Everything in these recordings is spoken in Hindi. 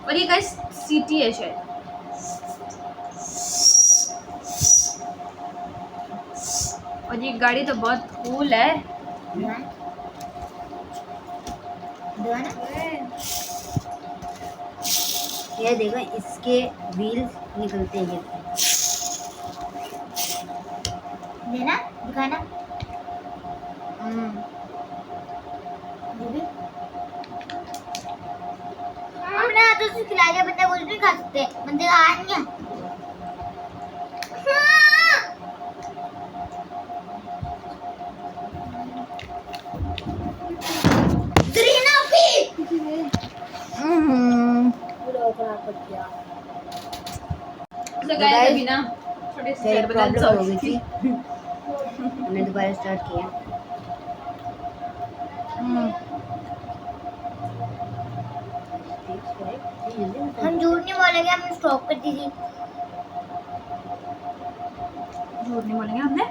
और ये गाइस सिटी है शायद। और ये गाड़ी तो बहुत कूल है। ये देखो इसके व्हील्स निकलते हैं। देना दिखाना। हमने हाथों से खिला दिया, बंदा कुछ नहीं खा सकते, बंदे का हाथ नहीं है। अभी ना थोड़ी सी प्रॉब्लम हो गई थी। हमने दोबारा स्टार्ट किया। हम झूठ नहीं बोलेंगे, हमने स्टॉप कर दी थी। झूठ नहीं बोलेंगे हमने,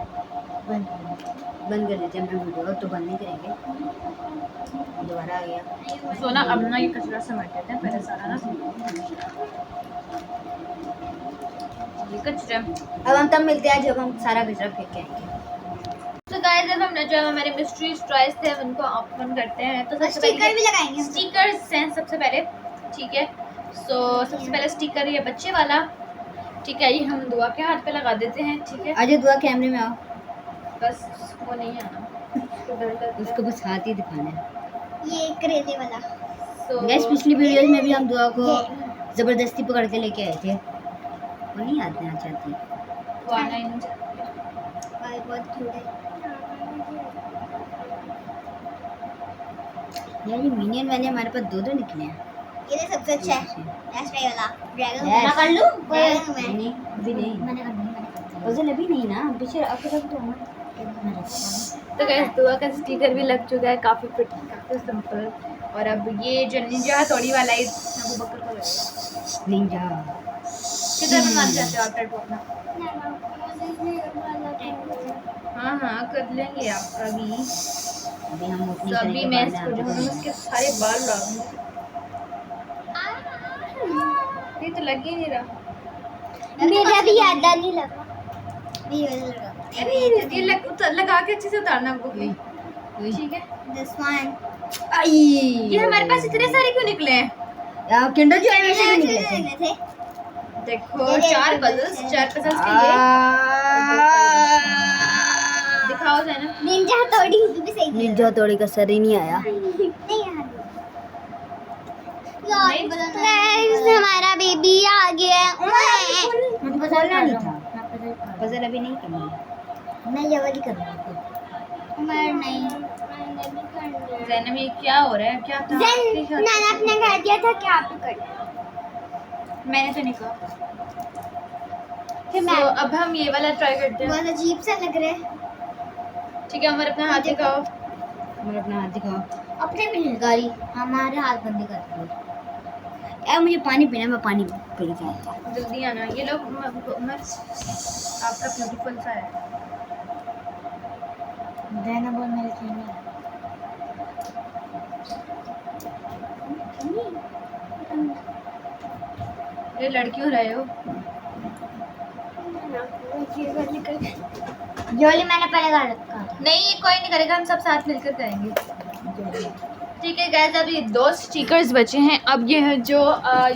बंद कर देते हैं अपना वीडियो, तो बंद नहीं करेंगे। दोबारा आ गया। सो ना अब ना ये कचरा समेट देते हैं पहले सारा ना, ये कचरा। अब हम तब मिलते हैं जब हम सारा कचरा फेंक के आएंगे। तो गाइस अब हमने जो हमारे मिस्ट्री टॉयज थे उनको ओपन करते हैं। तो सबसे स्टिकर पहले भी लगाएंगे, स्टिकर्स हैं सबसे पहले, ठीक है। सो सबसे पहले स्टिकर ये बच्चे वाला, ठीक है, ये हम दुआ के हाथ पे लगा देते हैं, ठीक है। आज दुआ कैमरे में आओ, बस वो नहीं आना, उसको बस हाथ ही दिखाना है। ये करेले वाला। सो गैस पिछली वीडियोस में भी हम दुआ को जबरदस्ती पकड़ के लेके आए थे, वो नहीं आते हैं चाहती, वो आना ही नहीं चाहती। भाई बहुत क्यूट है यार। ये मिनियन वाले हमारे पास दो निकले हैं। ये तो सबसे अच्छा है लास्ट टाइम वाला ड्रैगन। Yes. मैं कर लूं Yes. ड्रैगन नहीं अभी नहीं, मैंने कर पजल अभी नहीं ना, पीछे आपके साथ तो होना। तो गाइस दुआ का स्टिकर भी लग चुका है, काफी प्रिटी, काफी सिंपल। और अब ये जो निंजा हथौड़ी वाला है अबू बकर को लगेगा। निंजा किधर बनाना चाहते हो आप टैटू अपना? हाँ हाँ कर लेंगे आपका भी। अभी हम अपनी तो अभी मैं इसको जो है उसके सारे बाल उड़ाऊंगी। ये तो लग ही नहीं रहा। मेरा भी याद नहीं लगा। अरे ये लगा के अच्छे से उतारना आपको, ठीक है। दिस वन आई ये हमारे पास इतने सारे क्यों निकले हैं? यार किंडर जॉय में से भी निकले थे। देखो चार पजल्स के लिए दिखाओ जाना। निंजा हथौड़ी भी सही थी। निंजा हथौड़ी का सर ही नहीं आया। नहीं यार गाइस हमारा बेबी आ गया है। मुझे खोलना नहीं था, पजल अभी नहीं करनी, मैं ये वाली कर रहा हूं। मैं नहीं ज़ैनब ये क्या हो रहा है? क्या था? मैंने अपने कह दिया था कि आप ही कर। मैंने तो नहीं कहा। फिर तो अब हम ये वाला ट्राई करते हैं, बहुत अजीब सा लग रहा है। ठीक है। हमारे अपना हाथ दिखाओ, मुझे अपना हाथ दिखाओ। अपने भी निगारी हमारे हाथ बंदी कर दो। यार मुझे पानी पीना है, मैं पानी पी के आता हूं। जल्दी आना। ये लोग आपका ब्यूटीफुल सा है। देना बोल मेरे चैनल। ये लड़की हो रहे हो? जोली मैंने पहले कर रखा था। नहीं ये कोई नहीं करेगा, हम सब साथ मिलकर करेंगे, ठीक है। गाइस अब ये 2 स्टिकर्स बचे हैं। अब ये है जो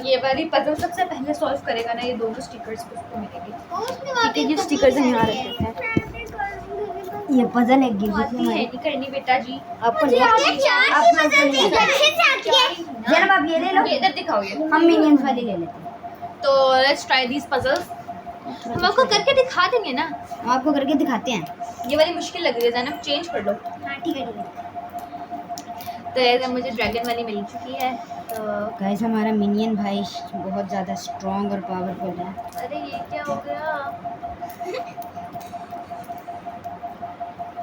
ये वाली पजल सबसे पहले सॉल्व करेगा ना, ये दोनों स्टिकर्स उसको मिलेंगे, ठीक है। ये स्टिकर्स हम यहाँ रख देते हैं। ये पजल एक गिफ्ट आती है नहीं करनी बेटा जी, आपको नहीं जरा आप ये ले लो, ये इधर दिखाओ। ये हम मिनियंस वाली ले लेते हैं। तो लेट्स ट्राई दीस पजल्स। हम आपको करके दिखा देंगे ना, हम आपको करके दिखाते हैं। ये वाली मुश्किल लग रही है ज़ैनब, चेंज कर लो। हाँ ठीक है। तो ऐसे मुझे ड्रैगन वाली मिल चुकी है। तो गाइस हमारा मिनियन भाई बहुत ज़्यादा स्ट्रॉन्ग और पावरफुल है। अरे ये क्या हो गया?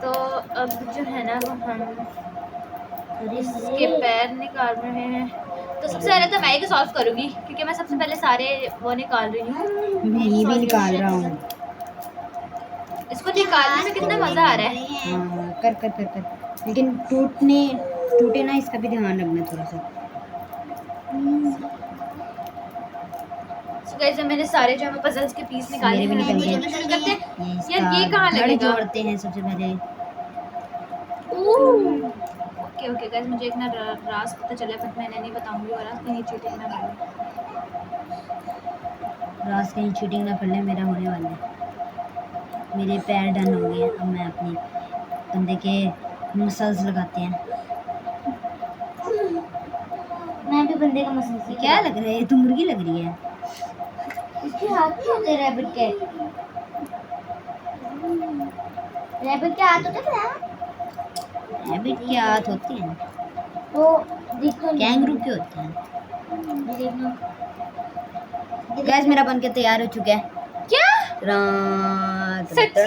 तो अब जो है ना वो हम इसके पैर निकाल रहे हैं। तो सबसे पहले तो मैं ही सॉल्व करूँगी क्योंकि मैं सबसे पहले सारे वो निकाल रही हूँ। मैं ये भी निकाल रहा हूँ। इसको निकालने में कितना मज़ा आ रहा है। हाँ कर कर कर कर, लेकिन टूटे ना, इसका भी ध्यान रखना थोड़ा सा। गाइस मैंने सारे जो है पजल्स के पीस निकाले मेरे भी निकल गए। शुरू करते हैं। ये यार, ये कहाँ धड़ लगेगा? जोड़ते हैं सबसे पहले। ओके ओके गाइस, मुझे एक ना राज पता चला बट मैंने नहीं बताऊंगी और राज कहीं चीटिंग ना करूँ। राज कहीं चीटिंग ना कर ले, मेरा होने वाला है। मेरे पैर डन हो गए हैं, अब मैं अपनी बंदे के मसल्स लगाते हैं। मैं भी बंदे का मसला ये क्या लग रहा है? ये तो मुर्गी लग रही है। इसके हाथ क्यों होते रैबिट के? रैबिट के हाथ होते क्या? रैबिट के हाथ होते हैं, वो देखो कैंगरू के होते हैं। ये देखना। गैस मेरा बन के तैयार हो चुका है। क्या? सच?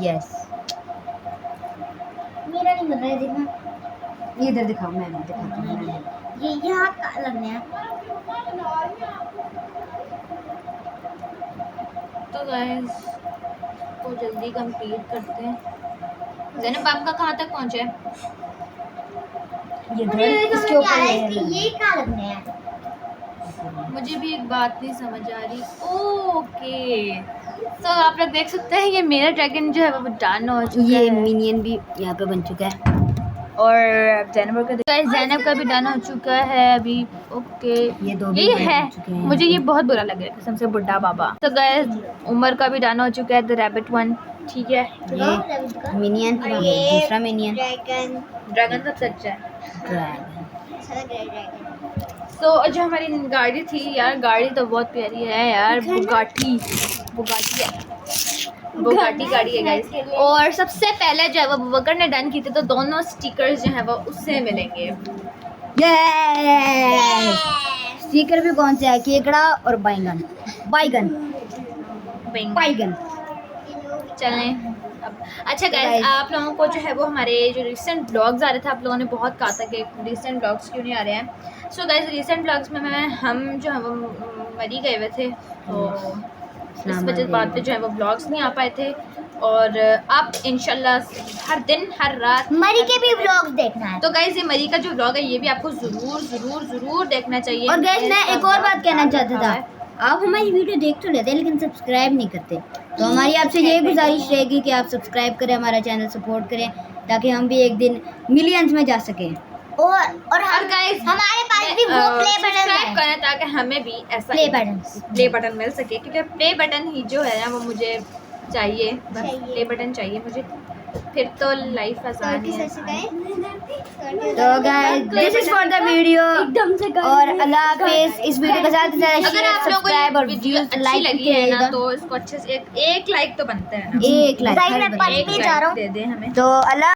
यस, मेरा नहीं बन रहा है, देखना। ये इधर दिखाओ, मैं भी दिखाता हूँ। ये हाथ का लगने हैं। तो गाइस को जल्दी कंप्लीट करते हैं। ज़ैनब आपका कहाँ तक पहुँचा है? ये धड़ इसके ऊपर लेयर लगी। ये क्या लगने हैं? मुझे भी एक बात नहीं समझ आ रही। ओके, तो आप लोग देख सकते हैं ये मेरा ड्रैगन जो है वो डन हो चुका ये है मिनियन भी यहाँ पे बन चुका है। और ज़ैनब का ज़ैनब का भी डन हो चुका है अभी। ओके, ये दो भी ये बन है। चुके हैं। मुझे ये बहुत बुरा लग रहा है कसम से, बुड्ढा बाबा। तो गाइस उमर का भी डन हो चुका है, द रैबिट वन। ठीक है, ये मिनियन, ये दूसरा मिनियन ड्रैगन। ड्रैगन सबसे अच्छा है। ड्रैगन। अच्छा लग रहा है ड्रैगन। तो जो हमारी गाड़ी थी यार, गाड़ी तो बहुत प्यारी है यार, बुगाटी गाड़ी है गाइस। और सबसे पहले जो है वो बकर ने डन की थी, तो दोनों स्टिकर्स जो है वो उससे मिलेंगे। यस, स्टिकर भी कौन से है? केकड़ा और बैगन। बैगन। चलें अब। अच्छा गाइस, आप लोगों को जो है वो हमारे जो रिसेंट ब्लॉग्स आ रहे थे, आप लोगों ने बहुत कहा था कि रिसेंट ब्लॉग्स क्यों नहीं आ रहे हैं। सो गाइस रिसेंट ब्लॉग्स में हम जो है वो मरी गए हुए थे, तो इस वजह बात पे जो है वो ब्लॉग्स नहीं आ पाए थे। और आप इंशाल्लाह हर दिन हर रात मरी के भी व्लॉग्स देखना है। तो गाइस ये मरी का जो ब्लॉग है ये भी आपको जरूर देखना चाहिए। और गैस मैं एक और बात कहना चाहता था, आप हमारी वीडियो देख तो लेते हैं लेकिन सब्सक्राइब नहीं करते, तो हमारी आपसे ये गुजारिश रहेगी कि आप सब्सक्राइब करें, हमारा चैनल सपोर्ट करें, ताकि हम भी एक दिन मिलियंस में जा सकें। और गाइस हमारे पास भी वो प्ले बटन सब्सक्राइब है। करें ताकि हमें भी ऐसा प्ले बटन मिल सके, क्योंकि प्ले बटन ही जो है ना वो मुझे चाहिए, बस प्ले बटन चाहिए मुझे, फिर तो लाइफ आसान है। तो guys this is for the video, और अल्लाह हाफिज। इस वीडियो के साथ अगर आप लोगों को सब्सक्राइब और ये वीडियो अच्छी लाइक लगी है ना तो इसको अच्छे से एक लाइक तो बनता है ना, एक गाइस, मैं लाइक पढ़ भी जा रहा हूँ। दे दे हमें। तो अल्लाह